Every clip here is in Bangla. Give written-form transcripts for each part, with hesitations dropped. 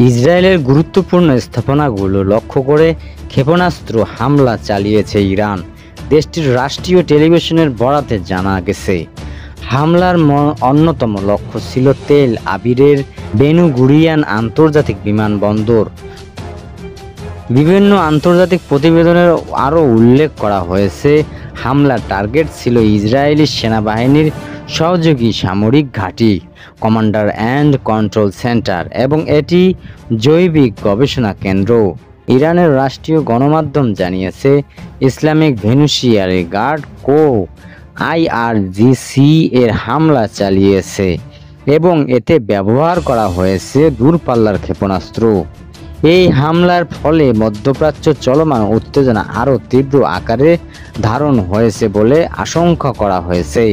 ইসরায়েলের গুরুত্বপূর্ণ স্থাপনাগুলো লক্ষ্য করে ক্ষেপণাস্ত্র হামলা চালিয়েছে ইরান। দেশটির রাষ্ট্রীয় টেলিভিশনের বরাতে জানা গেছে, হামলার অন্যতম লক্ষ্য ছিল তেল আবিবের বেন গুরিয়ন আন্তর্জাতিক বিমানবন্দর। বিভিন্ন আন্তর্জাতিক প্রতিবেদনের আরও উল্লেখ করা হয়েছে, হামলার টার্গেট ছিল ইসরায়েলি সেনাবাহিনীর সহযোগী সামরিক ঘাঁটি, কমান্ডার অ্যান্ড কন্ট্রোল সেন্টার এবং এটি জৈবিক গবেষণা কেন্দ্র। ইরানের রাষ্ট্রীয় গণমাধ্যম জানিয়েছে, ইসলামিক রেভলিউশনারি গার্ড কো আইআরজিসি এর হামলা চালিয়েছে এবং এতে ব্যবহার করা হয়েছে দূরপাল্লার ক্ষেপণাস্ত্র। এই হামলার ফলে মধ্যপ্রাচ্য চলমান উত্তেজনা আরও তীব্র আকারে ধারণ হয়েছে বলে আশঙ্কা করা হয়েছে।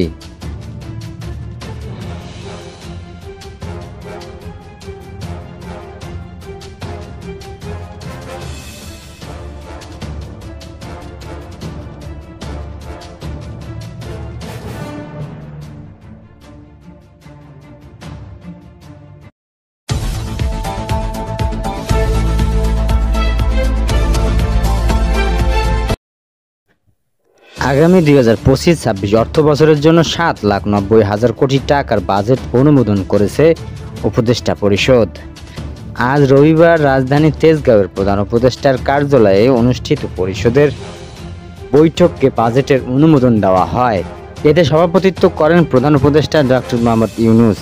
আগামী 2025-26 অর্থ বছরের জন্য 7,90,000 কোটি টাকার বাজেট অনুমোদন করেছে উপদেষ্টা পরিষদ। আজ রবিবার রাজধানী তেজগাঁওয়ের প্রধান উপদেষ্টার কার্যালয়ে অনুষ্ঠিত পরিষদের বৈঠকে বাজেটের অনুমোদন দেওয়া হয়। এতে সভাপতিত্ব করেন প্রধান উপদেষ্টা ডক্টর মোহাম্মদ ইউনূস।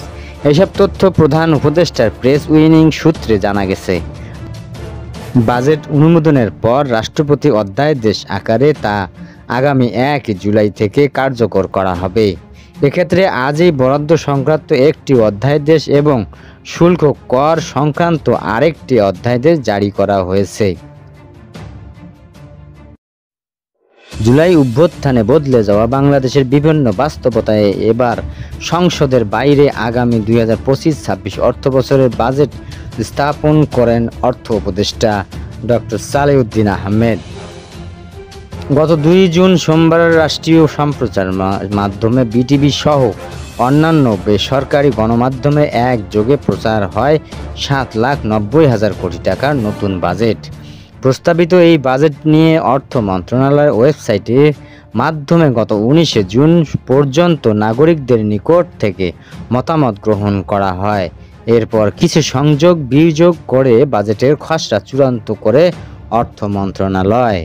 এসব তথ্য প্রধান উপদেষ্টার প্রেস উইং সূত্রে জানা গেছে। বাজেট অনুমোদনের পর রাষ্ট্রপতি অধ্যাদেশ আকারে তা আগামী 1 জুলাই থেকে কার্যকর করা হবে। এক্ষেত্রে আজই বরাদ্দ সংক্রান্ত একটি অধ্যাদেশ এবং শুল্ক কর সংক্রান্ত আরেকটি অধ্যাদেশ জারি করা হয়েছে। জুলাই অভ্যুত্থানে বদলে যাওয়া বাংলাদেশের বিভিন্ন বাস্তবতায় এবার সংসদের বাইরে আগামী 2025-26 অর্থবছরের বাজেট স্থাপন করেন অর্থ উপদেষ্টা ডক্টর সালেউদ্দিন আহমেদ। গত 2 জুন সোমবার রাষ্ট্রীয় সম্প্রচার মাধ্যমে বিটিভি সহ অন্যান্য বেসরকারি গণমাধ্যমে একযোগে প্রচার হয় 7,90,000 কোটি টাকার নতুন বাজেট। প্রস্তাবিত এই বাজেট নিয়ে অর্থ মন্ত্রণালয়ের ওয়েবসাইটের মাধ্যমে গত 19 জুন পর্যন্ত নাগরিকদের নিকট থেকে মতামত গ্রহণ করা হয়। এরপর কিছু সংযোগ বিয়োগ করে বাজেটের খসড়া চূড়ান্ত করে অর্থ মন্ত্রণালয়।